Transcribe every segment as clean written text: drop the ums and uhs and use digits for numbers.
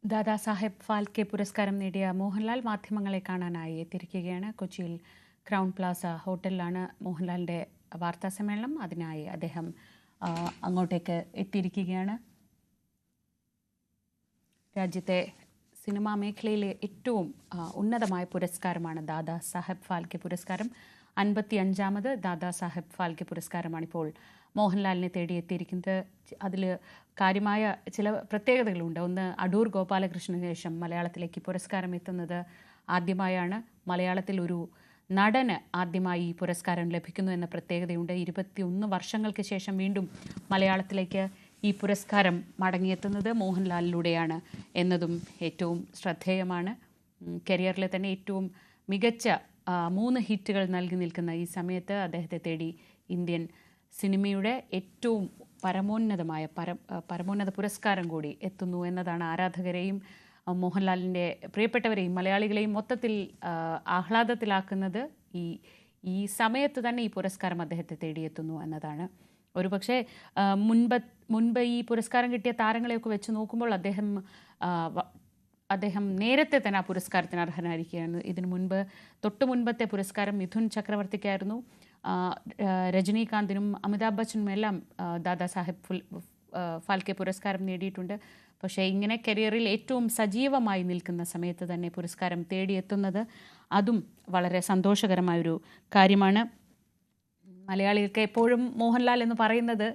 ദാദാസാഹേബ് ഫാൽക്കെ പുരസ്കാരം നേടിയ മോഹൻലാൽ മാധ്യമങ്ങളെ കാണാനായി എത്തിയിരിക്കുകയാണ്. കൊച്ചിയിൽ ക്രൗൺ പ്ലാസ ഹോട്ടലിലാണ് മോഹൻലാലിൻ്റെ വാർത്താ സമ്മേളനം. അതിനായി അദ്ദേഹം അങ്ങോട്ടേക്ക് എത്തിയിരിക്കുകയാണ്. രാജ്യത്തെ സിനിമാ മേഖലയിലെ ഏറ്റവും ഉന്നതമായ പുരസ്കാരമാണ് ദാദാസാഹേബ് ഫാൽക്കെ പുരസ്കാരം. 55ാമത് ദാദാസാഹേബ് ഫാൽക്കെ പുരസ്കാരമാണിപ്പോൾ മോഹൻലാലിനെ തേടിയെത്തിയിരിക്കുന്നത്. അതിൽ കാര്യമായ ചില പ്രത്യേകതകളുണ്ട്. ഒന്ന്, അടൂർ ഗോപാലകൃഷ്ണന് ശേഷം മലയാളത്തിലേക്ക് പുരസ്കാരം എത്തുന്നത് ആദ്യമായാണ്. മലയാളത്തിൽ ഒരു നടന് ആദ്യമായി ഈ പുരസ്കാരം ലഭിക്കുന്നു എന്ന പ്രത്യേകതയുണ്ട്. 21 വർഷങ്ങൾക്ക് ശേഷം വീണ്ടും മലയാളത്തിലേക്ക് ഈ പുരസ്കാരം മടങ്ങിയെത്തുന്നത് മോഹൻലാലിലൂടെയാണ് എന്നതും ഏറ്റവും ശ്രദ്ധേയമാണ്. കരിയറിലെ തന്നെ ഏറ്റവും മികച്ച 3 ഹിറ്റുകൾ നൽകി നിൽക്കുന്ന ഈ സമയത്ത് അദ്ദേഹത്തെ തേടി ഇന്ത്യൻ സിനിമയുടെ ഏറ്റവും പരമോന്നത പുരസ്കാരം കൂടി എത്തുന്നു എന്നതാണ് ആരാധകരെയും മോഹൻലാലിൻ്റെ പ്രിയപ്പെട്ടവരെയും മലയാളികളെയും മൊത്തത്തിൽ ആഹ്ലാദത്തിലാക്കുന്നത്. ഈ സമയത്ത് തന്നെ ഈ പുരസ്കാരം അദ്ദേഹത്തെ തേടിയെത്തുന്നു എന്നതാണ്. ഒരുപക്ഷെ മുൻപ് ഈ പുരസ്കാരം കിട്ടിയ താരങ്ങളെയൊക്കെ വെച്ച് നോക്കുമ്പോൾ അദ്ദേഹം നേരത്തെ തന്നെ ആ പുരസ്കാരത്തിന് അർഹനായിരിക്കുകയാണ്. ഇതിനു മുൻപ് മുൻപത്തെ പുരസ്കാരം മിഥുൻ ചക്രവർത്തിക്കായിരുന്നു. രജനീകാന്തിനും അമിതാഭ് ബച്ചനും എല്ലാം ദാദാസാഹേബ് ഫാൽക്കെ പുരസ്കാരം നേടിയിട്ടുണ്ട്. പക്ഷേ ഇങ്ങനെ കരിയറിൽ ഏറ്റവും സജീവമായി നിൽക്കുന്ന സമയത്ത് തന്നെ പുരസ്കാരം തേടിയെത്തുന്നത് അതും വളരെ സന്തോഷകരമായൊരു കാര്യമാണ്. മലയാളികൾക്ക് എപ്പോഴും മോഹൻലാൽ എന്ന് പറയുന്നത്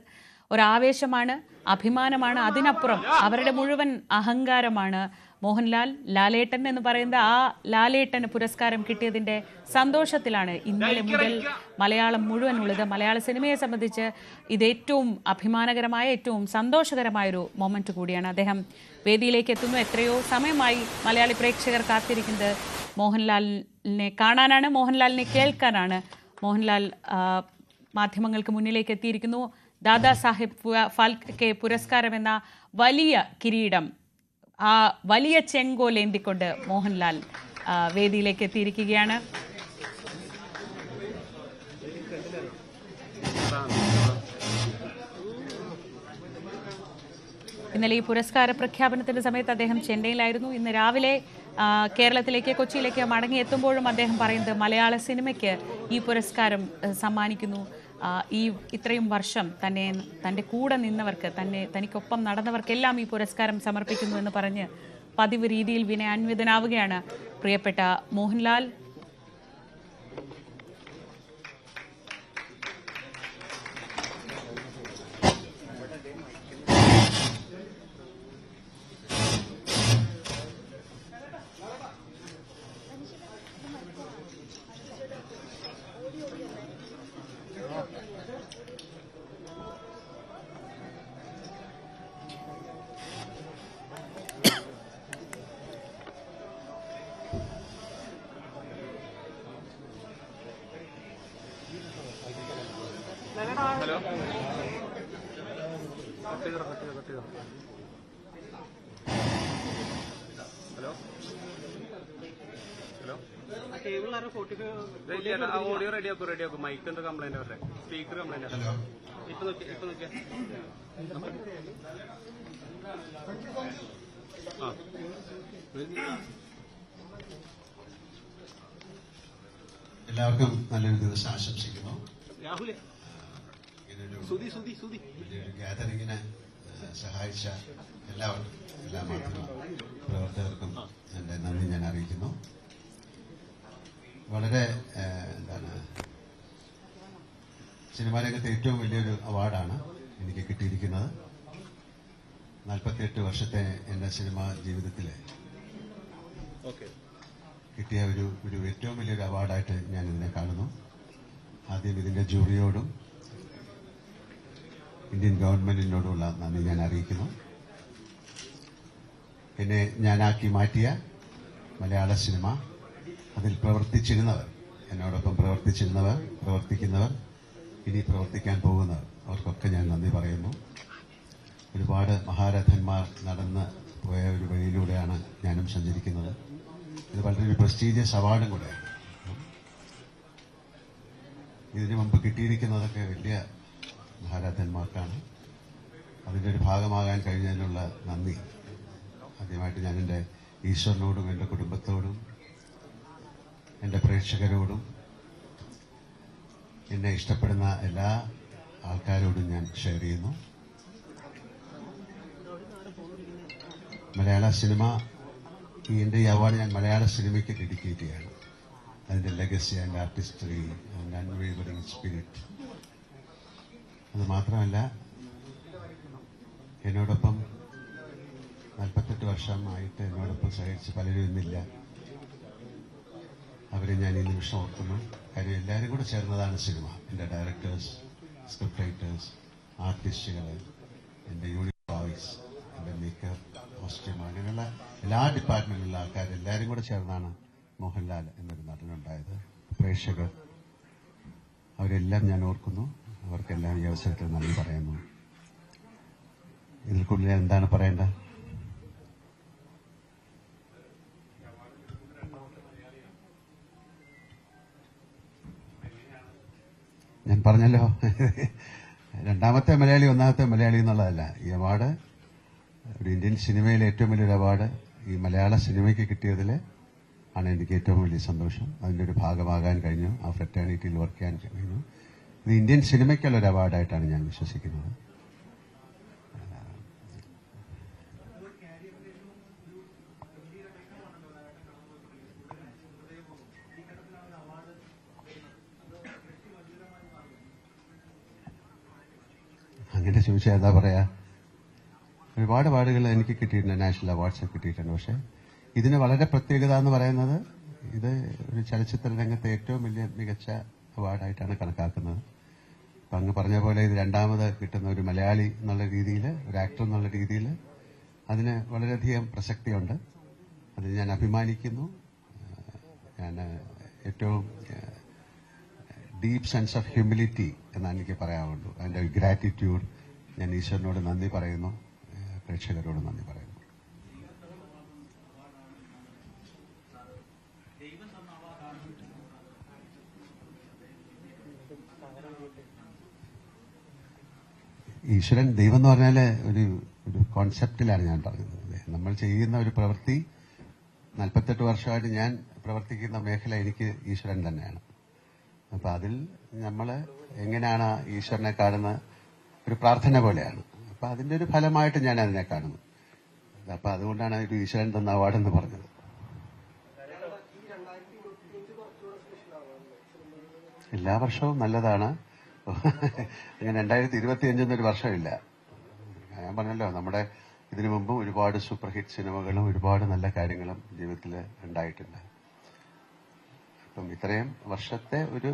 ഒരാവേശമാണ്, അഭിമാനമാണ്. അതിനപ്പുറം അവരുടെ മുഴുവൻ അഹങ്കാരമാണ് മോഹൻലാൽ. ലാലേട്ടൻ എന്ന് പറയുന്നത് ആ ലാലേട്ടന് പുരസ്കാരം കിട്ടിയതിൻ്റെ സന്തോഷത്തിലാണ് ഇന്നലെ മുതൽ മലയാളം മുഴുവൻ ഉള്ളത്. മലയാള സിനിമയെ സംബന്ധിച്ച് ഇത് ഏറ്റവും അഭിമാനകരമായ, ഏറ്റവും സന്തോഷകരമായൊരു മൊമെൻറ്റ് കൂടിയാണ്. അദ്ദേഹം വേദിയിലേക്ക് എത്തുന്നു. എത്രയോ സമയമായി മലയാളി പ്രേക്ഷകർ കാത്തിരിക്കുന്നത് മോഹൻലാലിനെ കാണാനാണ്, മോഹൻലാലിനെ കേൾക്കാനാണ്. മോഹൻലാൽ മാധ്യമങ്ങൾക്ക് മുന്നിലേക്ക് എത്തിയിരിക്കുന്നു. ദാദാസാഹേബ് ഫാൽക്കെ പുരസ്കാരം എന്ന വലിയ കിരീടം, ആ വലിയ ചെങ്കോലേന്തിക്കൊണ്ട് മോഹൻലാൽ വേദിയിലേക്ക് എത്തിയിരിക്കുകയാണ്. ഇന്നലെ ഈ പുരസ്കാര പ്രഖ്യാപനത്തിന്റെ സമയത്ത് അദ്ദേഹം ചെന്നൈയിലായിരുന്നു. ഇന്ന് രാവിലെ കേരളത്തിലേക്ക്, കൊച്ചിയിലേക്ക് മടങ്ങിയെത്തുമ്പോഴും അദ്ദേഹം പറയുന്നത് മലയാള സിനിമയ്ക്ക് ഈ പുരസ്കാരം സമ്മാനിക്കുന്നു. ഇത്രയും വർഷം തൻ്റെ കൂടെ നിന്നവർക്ക്, തനിക്കൊപ്പം നടന്നവർക്കെല്ലാം ഈ പുരസ്കാരം സമർപ്പിക്കുന്നു എന്ന് പറഞ്ഞ് പതിവ് രീതിയിൽ വിനയാന്വിതനാവുകയാണ് പ്രിയപ്പെട്ട മോഹൻലാൽ. ഹലോ, ഓഡിയോ റെഡിയാക്കും. മൈക്ക് എന്താ കംപ്ലൈന്റ് അവരുടെ, സ്പീക്കർ കംപ്ലൈന്റ്. ഇപ്പൊ നോക്കിയാ എല്ലാവർക്കും നല്ലൊരു ദിവസം ആശംസിക്കുന്നു. രാഹുലെ ഗ്യാതറിങ്ങിനെ സഹായിച്ച എല്ലാ മാധ്യമ പ്രവർത്തകർക്കും എൻ്റെ നന്ദി ഞാൻ അറിയിക്കുന്നു. വളരെ സിനിമാ രംഗത്തെ ഏറ്റവും വലിയൊരു അവാർഡാണ് എനിക്ക് കിട്ടിയിരിക്കുന്നത്. 48 വർഷത്തെ എൻ്റെ സിനിമാ ജീവിതത്തിൽ കിട്ടിയ ഒരു ഏറ്റവും വലിയൊരു അവാർഡായിട്ട് ഞാൻ ഇതിനെ കാണുന്നു. ആദ്യം ഇതിൻ്റെ ജൂറിയോടും ഇന്ത്യൻ ഗവൺമെന്റിനോടുള്ള നന്ദി ഞാൻ അറിയിക്കുന്നു. എന്നെ ഞാനാക്കി മാറ്റിയ മലയാള സിനിമ, അതിൽ പ്രവർത്തിച്ചിരുന്നവർ, എന്നോടൊപ്പം പ്രവർത്തിക്കുന്നവർ, ഇനി പ്രവർത്തിക്കാൻ പോകുന്നവർ, അവർക്കൊക്കെ ഞാൻ നന്ദി പറയുന്നു. ഒരുപാട് മഹാരഥന്മാർ നടന്ന് പോയ ഒരു വഴിയിലൂടെയാണ് ഞാനും സഞ്ചരിക്കുന്നത്. ഇത് വളരെ ഒരു പ്രസ്റ്റീജിയസ് അവാർഡും കൂടെയാണ്. ഇതിനു മുമ്പ് കിട്ടിയിരിക്കുന്നതൊക്കെ വലിയ മഹാരഥന്മാർക്കാണ്. അതിൻ്റെ ഒരു ഭാഗമാകാൻ കഴിഞ്ഞതിനുള്ള നന്ദി ആദ്യമായി ആദ്യമായിട്ട് ഞാൻ എൻ്റെ ഈശ്വരനോടും എൻ്റെ കുടുംബത്തോടും എൻ്റെ പ്രേക്ഷകരോടും എന്നെ ഇഷ്ടപ്പെടുന്ന എല്ലാ ആൾക്കാരോടും ഞാൻ ഷെയർ ചെയ്യുന്നു. മലയാള സിനിമ എൻ്റെ ഈ അവാർഡ് ഞാൻ മലയാള സിനിമയ്ക്ക് ഡെഡിക്കേറ്റ് ചെയ്യാണ്. അതിൻ്റെ legacy and artistry and unwavering spirit. അത് മാത്രമല്ല, എന്നോടൊപ്പം 48 വർഷമായിട്ട് എന്നോടൊപ്പം സഹിച്ച് പലരും ഇന്നില്ല. അവരെ ഞാൻ ഈ നിമിഷം ഓർക്കുന്നു. കാര്യം എല്ലാവരും കൂടെ ചേർന്നതാണ് സിനിമ. എൻ്റെ ഡയറക്ടേഴ്സ്, സ്ക്രിപ്റ്റ് റൈറ്റേഴ്സ്, ആർട്ടിസ്റ്റുകൾ, എൻ്റെ യൂണിറ്റ് ബോയ്സ്, എൻ്റെ മേക്കപ്പ്, കോസ്റ്റ്യൂം, അങ്ങനെയുള്ള എല്ലാ ഡിപ്പാർട്ട്മെന്റിലുള്ള ആൾക്കാർ എല്ലാവരും കൂടെ ചേർന്നാണ് മോഹൻലാൽ എന്നൊരു നടനുണ്ടായത്. പ്രേക്ഷകർ, അവരെല്ലാം ഞാൻ ഓർക്കുന്നു. അവർക്കെല്ലാം ഈ അവസരത്തിൽ നന്ദി പറയുന്നു. ഇതിൽ കൂടുതൽ എന്താണ് പറയേണ്ടത്? ഞാൻ പറഞ്ഞല്ലോ, രണ്ടാമത്തെ മലയാളി ഒന്നാമത്തെ മലയാളി എന്നുള്ളതല്ല. ഈ അവാർഡ് ഒരു ഇന്ത്യൻ സിനിമയിലെ ഏറ്റവും വലിയൊരു അവാർഡ് ഈ മലയാള സിനിമയ്ക്ക് കിട്ടിയതിൽ ആണ് എനിക്ക് ഏറ്റവും വലിയ സന്തോഷം. അതിൻ്റെ ഒരു ഭാഗമാകാൻ കഴിഞ്ഞു, ആ ഫ്രറ്റേണിറ്റിയിൽ വർക്ക് ചെയ്യാൻ കഴിഞ്ഞു. ഇത് ഇന്ത്യൻ സിനിമയ്ക്കുള്ള ഒരു അവാർഡായിട്ടാണ് ഞാൻ വിശ്വസിക്കുന്നത്. അങ്ങനെ ചോദിച്ചാൽ എന്താ പറയാ, ഒരുപാട് അവാർഡുകൾ എനിക്ക് കിട്ടിയിട്ടുണ്ട്, നാഷണൽ അവാർഡ്സ് കിട്ടിയിട്ടുണ്ട്. പക്ഷെ ഇതിന് വളരെ പ്രത്യേകത എന്ന് പറയുന്നത്, ഇത് ഒരു ചലച്ചിത്ര രംഗത്തെ ഏറ്റവും വലിയ മികച്ച അവാർഡായിട്ടാണ് കണക്കാക്കുന്നത്. അപ്പം അങ്ങ് പറഞ്ഞ പോലെ ഇത് രണ്ടാമത് കിട്ടുന്ന ഒരു മലയാളി എന്നുള്ള രീതിയിൽ, ഒരു ആക്ടർ എന്നുള്ള രീതിയിൽ അതിന് വളരെയധികം പ്രസക്തിയുണ്ട്. അതിൽ ഞാൻ അഭിമാനിക്കുന്നു. ഞാൻ ഏറ്റവും ഡീപ്പ് സെൻസ് ഓഫ് ഹ്യൂമിലിറ്റി എന്നാണ് എനിക്ക് പറയാവുള്ളൂ. അതിൻ്റെ ഗ്രാറ്റിറ്റ്യൂഡ്. ഞാൻ ഈശ്വരനോട് നന്ദി പറയുന്നു, പ്രേക്ഷകരോട് നന്ദി പറയുന്നു. ഈശ്വരൻ, ദൈവം എന്ന് പറഞ്ഞാൽ ഒരു കോൺസെപ്റ്റിലാണ് ഞാൻ പറയുന്നത്. നമ്മൾ ചെയ്യുന്ന ഒരു പ്രവൃത്തി, 48 വർഷമായിട്ട് ഞാൻ പ്രവർത്തിക്കുന്ന മേഖല എനിക്ക് ഈശ്വരൻ തന്നെയാണ്. അപ്പൊ അതിൽ നമ്മൾ എങ്ങനെയാണ് ഈശ്വരനെ കാണുന്ന ഒരു പ്രാർത്ഥന പോലെയാണ്. അപ്പൊ അതിന്റെ ഒരു ഫലമായിട്ട് ഞാൻ അതിനെ കാണുന്നു. അപ്പൊ അതുകൊണ്ടാണ് ഒരു ഈശ്വരൻ തന്ന അവാർഡ് എന്ന് പറഞ്ഞത്. എല്ലാ വർഷവും നല്ലതാണ്. അങ്ങനെ 2025 എന്നൊരു വർഷമില്ല. ഞാൻ പറഞ്ഞല്ലോ, നമ്മുടെ ഇതിനു മുമ്പ് ഒരുപാട് സൂപ്പർ ഹിറ്റ് സിനിമകളും ഒരുപാട് നല്ല കാര്യങ്ങളും ജീവിതത്തിൽ ഉണ്ടായിട്ടുണ്ട്. അപ്പം ഇത്രയും വർഷത്തെ ഒരു